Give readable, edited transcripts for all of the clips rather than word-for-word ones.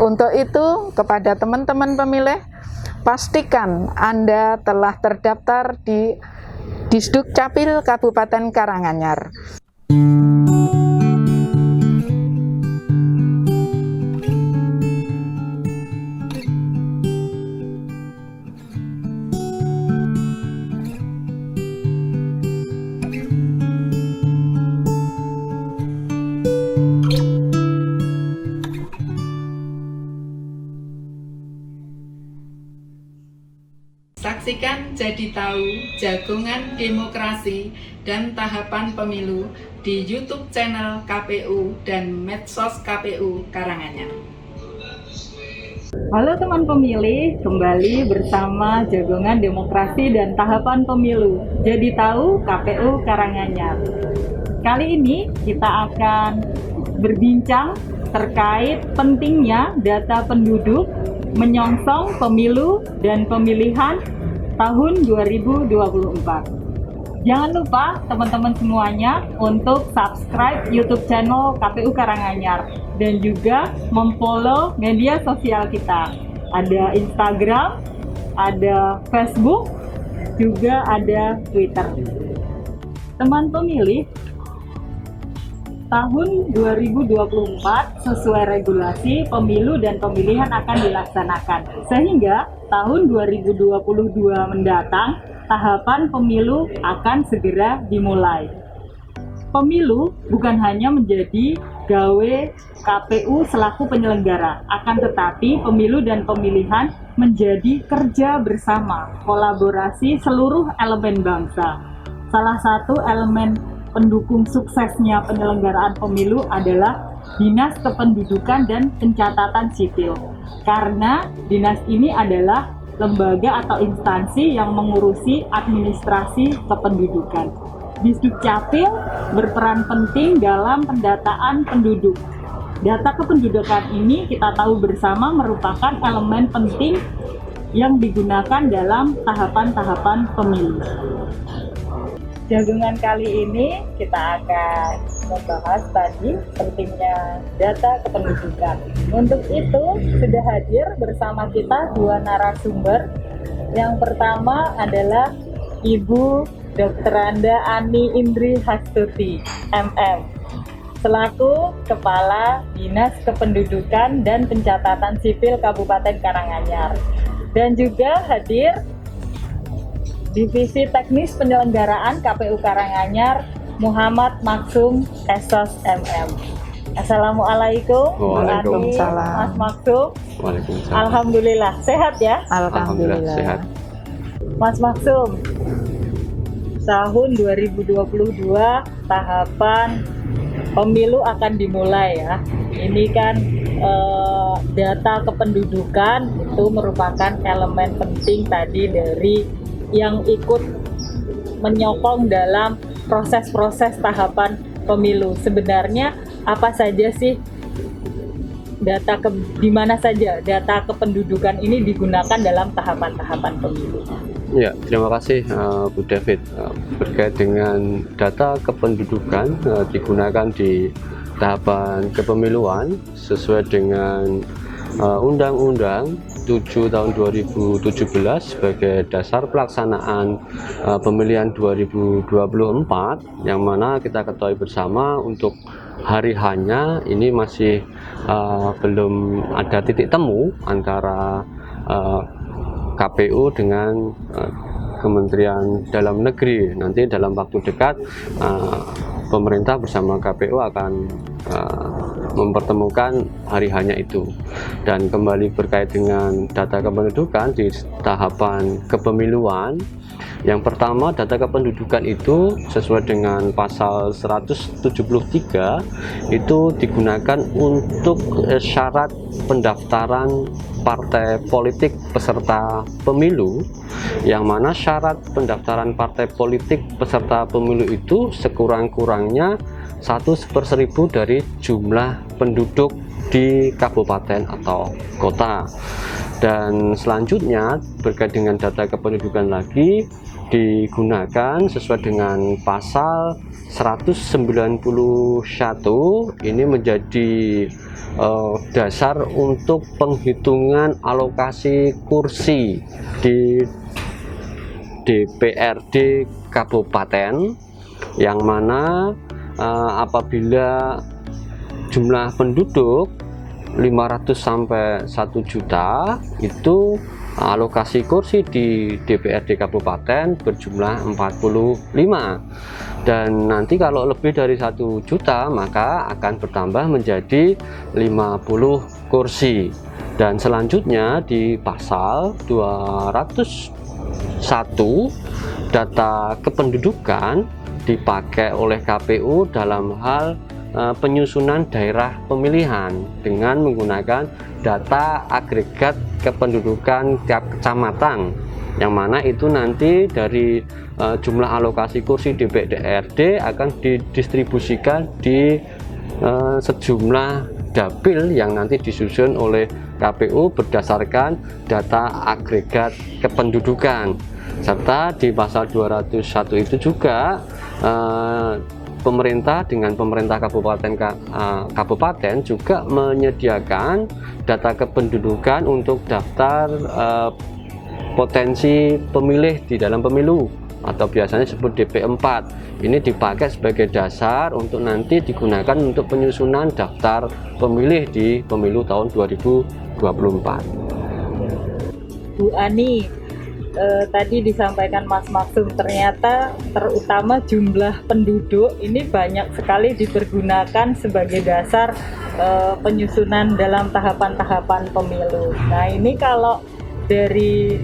Untuk itu, kepada teman-teman pemilih, pastikan Anda telah terdaftar di Disdukcapil Kabupaten Karanganyar. Saksikan Jadi Tahu Jagongan Demokrasi dan Tahapan Pemilu di YouTube channel KPU dan medsos KPU Karanganyar. Halo teman pemilih, kembali bersama Jagongan Demokrasi dan Tahapan Pemilu. Jadi Tahu KPU Karanganyar. Kali ini kita akan berbincang terkait pentingnya data penduduk menyongsong pemilu dan pemilihan tahun 2024. Jangan lupa teman-teman semuanya untuk subscribe YouTube channel KPU Karanganyar dan juga memfollow media sosial kita. Ada Instagram, ada Facebook, juga ada Twitter. Teman pemilih, tahun 2024 sesuai regulasi pemilu dan pemilihan akan dilaksanakan. Sehingga tahun 2022 mendatang tahapan pemilu akan segera dimulai. Pemilu bukan hanya menjadi gawe KPU selaku penyelenggara, akan tetapi pemilu dan pemilihan menjadi kerja bersama, kolaborasi seluruh elemen bangsa. Salah satu elemen pendukung suksesnya penyelenggaraan pemilu adalah Dinas Kependudukan dan Pencatatan Sipil. Karena dinas ini adalah lembaga atau instansi yang mengurusi administrasi kependudukan. Disdukcapil berperan penting dalam pendataan penduduk. Data kependudukan ini kita tahu bersama merupakan elemen penting yang digunakan dalam tahapan-tahapan pemilu. Jagongan kali ini kita akan membahas tadi pentingnya data kependudukan. Untuk itu sudah hadir bersama kita dua narasumber. Yang pertama adalah Ibu Dr. Anda Ani Indri Hastuti, MM, selaku Kepala Dinas Kependudukan dan Pencatatan Sipil Kabupaten Karanganyar. Dan juga hadir Divisi Teknis Penyelenggaraan KPU Karanganyar, Muhammad Maksum, SOS MM. Assalamualaikum. Waalaikumsalam. Mas Maksum. Waalaikumsalam. Alhamdulillah, sehat ya? Alhamdulillah. Sehat. Mas Maksum, tahun 2022 tahapan pemilu akan dimulai ya. Ini kan data kependudukan itu merupakan elemen penting tadi dari yang ikut menyokong dalam proses-proses tahapan pemilu. Sebenarnya apa saja sih di mana saja data kependudukan ini digunakan dalam tahapan-tahapan pemilu? Ya, terima kasih Bu David. Berkait dengan data kependudukan digunakan di tahapan kepemiluan sesuai dengan Undang-Undang 7 tahun 2017 sebagai dasar pelaksanaan pemilihan 2024, yang mana kita ketahui bersama untuk hari H-nya ini masih belum ada titik temu antara KPU dengan Kementerian Dalam Negeri. Nanti dalam waktu dekat pemerintah bersama KPU akan mempertemukan hari H-nya itu. Dan kembali berkait dengan data kependudukan di tahapan kepemiluan, yang pertama data kependudukan itu sesuai dengan pasal 173 itu digunakan untuk syarat pendaftaran partai politik peserta pemilu, yang mana syarat pendaftaran partai politik peserta pemilu itu sekurang-kurangnya 1/1000 dari jumlah penduduk di kabupaten atau kota. Dan selanjutnya berkait dengan data kependudukan lagi, digunakan sesuai dengan pasal 191 ini menjadi dasar untuk penghitungan alokasi kursi di DPRD kabupaten, yang mana apabila jumlah penduduk 500 sampai 1 juta itu alokasi kursi di DPRD kabupaten berjumlah 45, dan nanti kalau lebih dari 1 juta maka akan bertambah menjadi 50 kursi. Dan selanjutnya di pasal 201 data kependudukan dipakai oleh KPU dalam hal penyusunan daerah pemilihan dengan menggunakan data agregat kependudukan tiap kecamatan, yang mana itu nanti dari jumlah alokasi kursi DPRD akan didistribusikan di sejumlah dapil yang nanti disusun oleh KPU berdasarkan data agregat kependudukan. Serta di pasal 201 itu juga pemerintah dengan pemerintah kabupaten juga menyediakan data kependudukan untuk daftar potensi pemilih di dalam pemilu, atau biasanya disebut DP4. Ini dipakai sebagai dasar untuk nanti digunakan untuk penyusunan daftar pemilih di pemilu tahun 2024. Bu Ani, tadi disampaikan Mas Maksum, ternyata terutama jumlah penduduk ini banyak sekali dipergunakan sebagai dasar penyusunan dalam tahapan-tahapan pemilu. Nah, ini kalau dari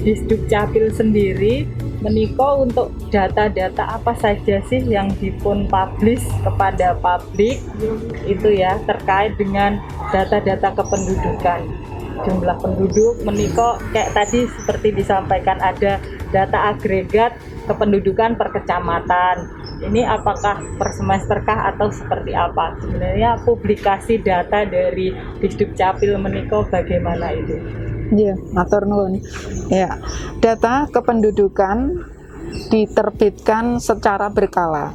Disduk Capil sendiri menika untuk data-data apa saja sih yang dipun publish kepada publik itu ya, terkait dengan data-data kependudukan? Jumlah penduduk menika kayak tadi seperti disampaikan ada data agregat kependudukan per kecamatan. Ini apakah per semester kah atau seperti apa? Sebenarnya publikasi data dari Disduk Capil menika bagaimana itu? Ya, matur nuwun. Ya, data kependudukan diterbitkan secara berkala,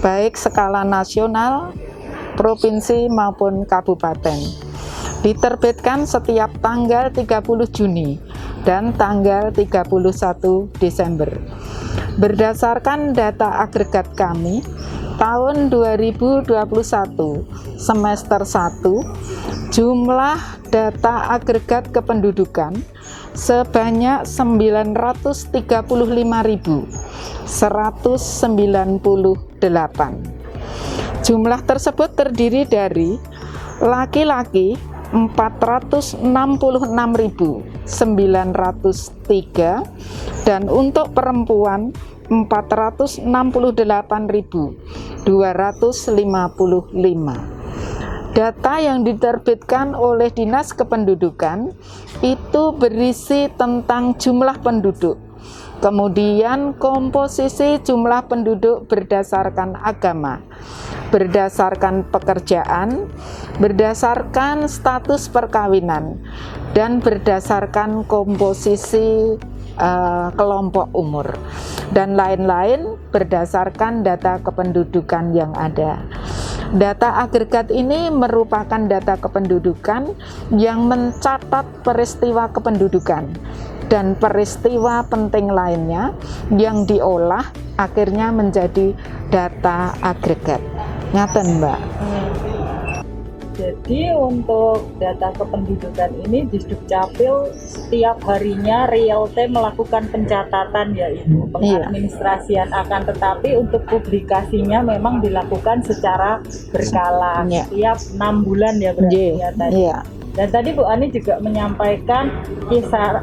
baik skala nasional, provinsi maupun kabupaten. Diterbitkan setiap tanggal 30 Juni dan tanggal 31 Desember. Berdasarkan data agregat kami, tahun 2021 semester 1 jumlah data agregat kependudukan sebanyak 935.198. Jumlah tersebut terdiri dari laki-laki 466.903 dan untuk perempuan 468.255. Data yang diterbitkan oleh Dinas Kependudukan itu berisi tentang jumlah penduduk, kemudian komposisi jumlah penduduk berdasarkan agama, berdasarkan pekerjaan, berdasarkan status perkawinan, dan berdasarkan komposisi kelompok umur, dan lain-lain berdasarkan data kependudukan yang ada. Data agregat ini merupakan data kependudukan yang mencatat peristiwa kependudukan dan peristiwa penting lainnya yang diolah akhirnya menjadi data agregat. Ngaten, Mbak. Jadi untuk data kependudukan ini Disduk Capil setiap harinya real time melakukan pencatatan, yaitu pengadministrasian, akan tetapi untuk publikasinya memang dilakukan secara berkala setiap 6 bulan ya berarti ya tadi. Dan tadi Bu Ani juga menyampaikan kisar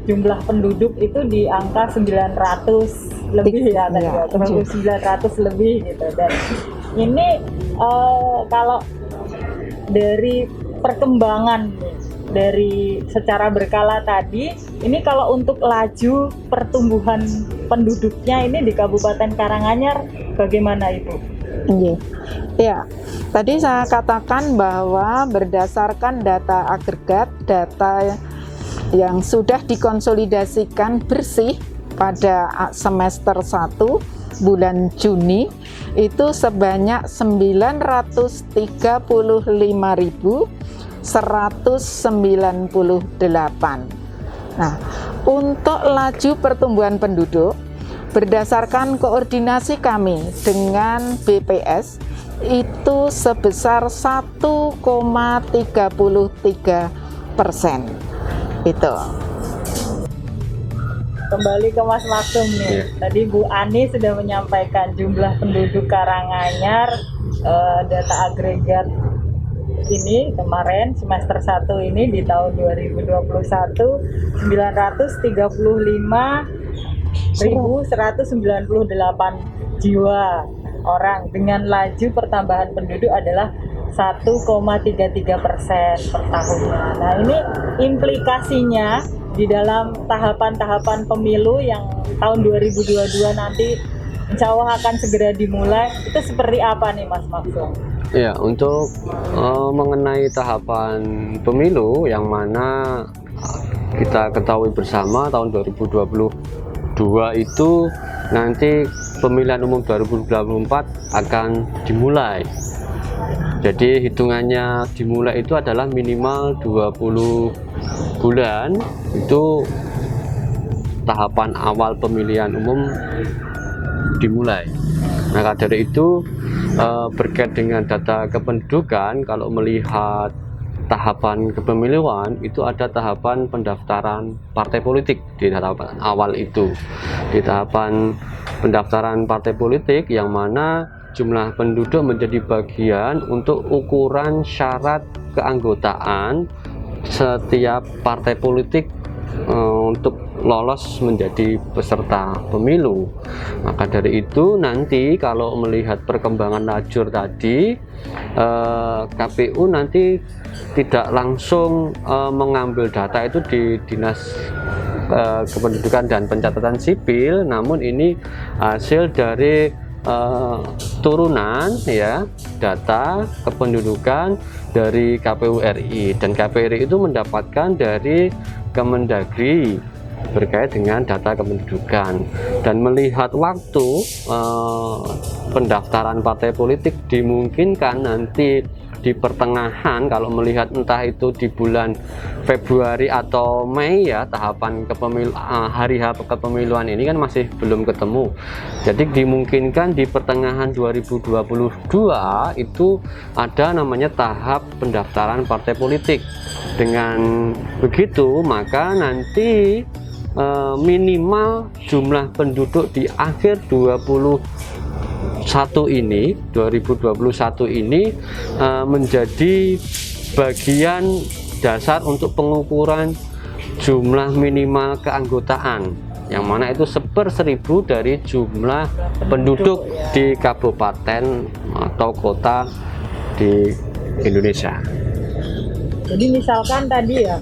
jumlah penduduk itu di angka 900 lebih ya tadi ya, 900 lebih gitu. Dan ini kalau dari perkembangan dari secara berkala tadi, ini kalau untuk laju pertumbuhan penduduknya ini di Kabupaten Karanganyar bagaimana Ibu? Ya, tadi saya katakan bahwa berdasarkan data agregat, data yang sudah dikonsolidasikan bersih pada semester 1 bulan Juni itu sebanyak 935.198. Nah, untuk laju pertumbuhan penduduk berdasarkan koordinasi kami dengan BPS itu sebesar 1,33%. Itu. Kembali ke Mas Maksum nih. Tadi Bu Ani sudah menyampaikan jumlah penduduk Karanganyar, data agregat ini kemarin semester 1 ini di tahun 2021 935.198 jiwa orang dengan laju pertambahan penduduk adalah 1,33% per tahunnya. Nah, ini implikasinya di dalam tahapan-tahapan pemilu yang tahun 2022 nanti insya Allah akan segera dimulai, itu seperti apa nih Mas Maksum? Ya, untuk mengenai tahapan pemilu yang mana kita ketahui bersama tahun 2022 itu nanti pemilihan umum 2024 akan dimulai. Jadi hitungannya dimulai itu adalah minimal 20 bulan itu tahapan awal pemilihan umum dimulai. Maka dari itu berkait dengan data kependudukan, kalau melihat tahapan kepemiluan itu ada tahapan pendaftaran partai politik di tahapan awal itu. Di tahapan pendaftaran partai politik yang mana jumlah penduduk menjadi bagian untuk ukuran syarat keanggotaan setiap partai politik untuk lolos menjadi peserta pemilu. Maka dari itu nanti kalau melihat perkembangan lajur tadi, KPU nanti tidak langsung mengambil data itu di Dinas Kependudukan dan Pencatatan Sipil, namun ini hasil dari turunan ya data kependudukan dari KPU RI, dan KPU RI itu mendapatkan dari Kemendagri berkait dengan data kependudukan. Dan melihat waktu pendaftaran partai politik dimungkinkan nanti di pertengahan, kalau melihat entah itu di bulan Februari atau Mei ya, tahapan hari H kepemiluan ini kan masih belum ketemu. Jadi dimungkinkan di pertengahan 2022 itu ada namanya tahap pendaftaran partai politik. Dengan begitu maka nanti minimal jumlah penduduk di akhir 2021 ini menjadi bagian dasar untuk pengukuran jumlah minimal keanggotaan, yang mana itu 1/1000 dari jumlah penduduk di kabupaten atau kota di Indonesia. Jadi misalkan tadi ya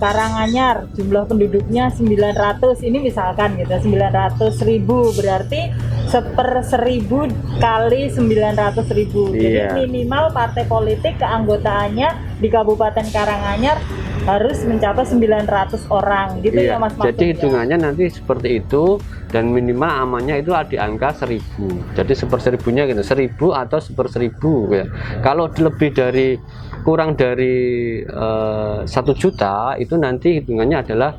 Karanganyar jumlah penduduknya 900, ini misalkan gitu 900.000, berarti 1/1000 kali 900.000. Jadi minimal partai politik keanggotaannya di Kabupaten Karanganyar harus mencapai 900 orang gitu ya Mas Maksum. Jadi hitungannya nanti seperti itu, dan minimal amannya itu di angka 1000. Jadi 1/1000-nya gitu, 1000 atau 1/1000 ya. Kalau lebih dari kurang dari 1 juta itu nanti hitungannya adalah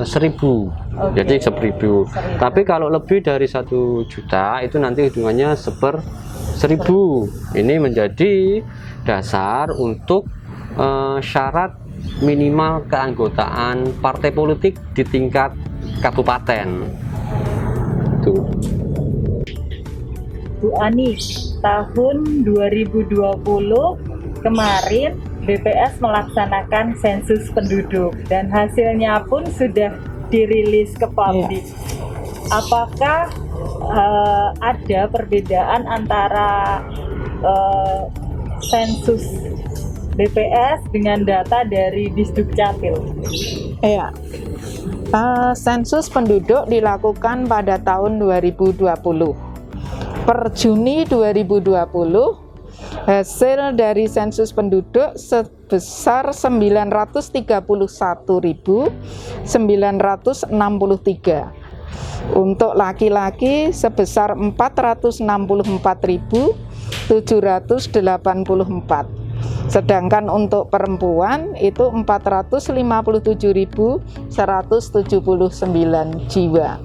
1000. Jadi 1000. Tapi kalau lebih dari 1 juta itu nanti hitungannya 1/1000. Ini menjadi dasar untuk syarat minimal keanggotaan partai politik di tingkat kabupaten. Tuh. Bu Ani, tahun 2020 kemarin BPS melaksanakan sensus penduduk dan hasilnya pun sudah dirilis ke publik. Apakah ada perbedaan antara sensus BPS dengan data dari Disdukcapil? Iya. Sensus penduduk dilakukan pada tahun 2020. Per Juni 2020 Hasil dari sensus penduduk sebesar 931.963. Untuk laki-laki sebesar 464.784. Sedangkan untuk perempuan itu 457.179 jiwa.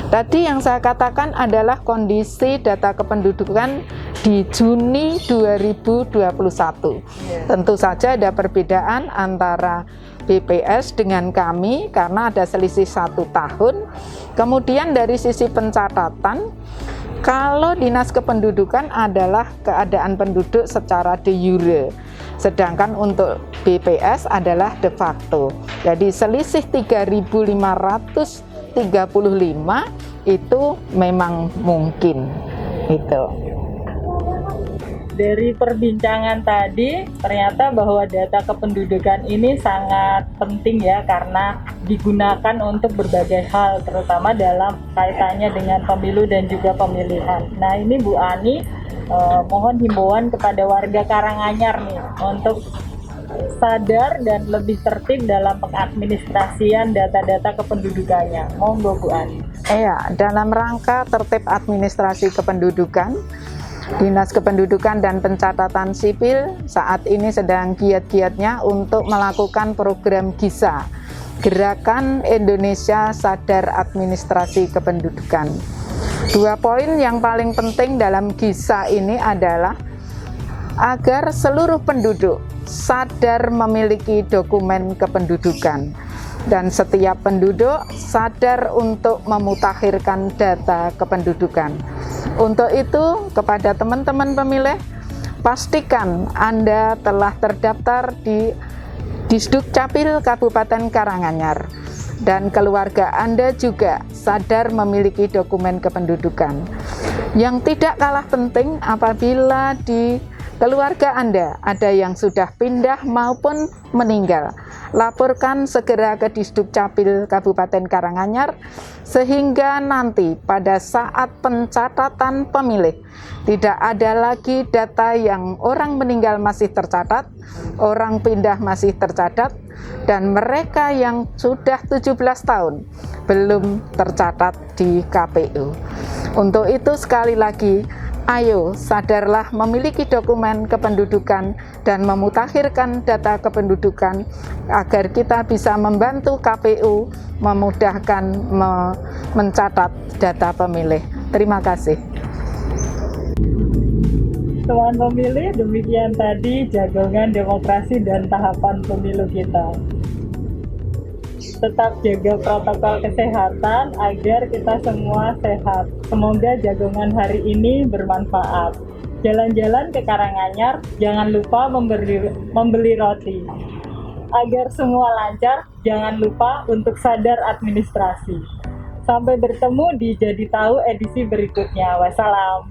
Tadi yang saya katakan adalah kondisi data kependudukan di Juni 2021. Tentu saja ada perbedaan antara BPS dengan kami karena ada selisih 1 tahun. Kemudian dari sisi pencatatan, kalau Dinas Kependudukan adalah keadaan penduduk secara de jure, sedangkan untuk BPS adalah de facto. Jadi selisih 3.535 itu memang mungkin. Itu. Dari perbincangan tadi, ternyata bahwa data kependudukan ini sangat penting ya, karena digunakan untuk berbagai hal, terutama dalam kaitannya dengan pemilu dan juga pemilihan. Nah ini Bu Ani, mohon himbauan kepada warga Karanganyar nih, untuk sadar dan lebih tertib dalam pengadministrasian data-data kependudukannya. Monggo Bu Ani. Iya, dalam rangka tertib administrasi kependudukan, Dinas Kependudukan dan Pencatatan Sipil saat ini sedang giat-giatnya untuk melakukan program GISA, Gerakan Indonesia Sadar Administrasi Kependudukan. 2 poin yang paling penting dalam GISA ini adalah agar seluruh penduduk sadar memiliki dokumen kependudukan dan setiap penduduk sadar untuk memutakhirkan data kependudukan. Untuk itu, kepada teman-teman pemilih, pastikan Anda telah terdaftar di Disdukcapil Kabupaten Karanganyar dan keluarga Anda juga sadar memiliki dokumen kependudukan. Yang tidak kalah penting, apabila di keluarga Anda ada yang sudah pindah maupun meninggal, laporkan segera ke Disdukcapil Kabupaten Karanganyar sehingga nanti pada saat pencatatan pemilih tidak ada lagi data yang orang meninggal masih tercatat, orang pindah masih tercatat, dan mereka yang sudah 17 tahun belum tercatat di KPU. Untuk itu sekali lagi, ayo sadarlah memiliki dokumen kependudukan dan memutakhirkan data kependudukan agar kita bisa membantu KPU memudahkan mencatat data pemilih. Terima kasih. Teman pemilih, demikian tadi jagongan demokrasi dan tahapan pemilu kita. Tetap jaga protokol kesehatan agar kita semua sehat. Semoga jagongan hari ini bermanfaat. Jalan-jalan ke Karanganyar, jangan lupa membeli roti. Agar semua lancar, jangan lupa untuk sadar administrasi. Sampai bertemu di Jadi Tahu edisi berikutnya. Wassalam.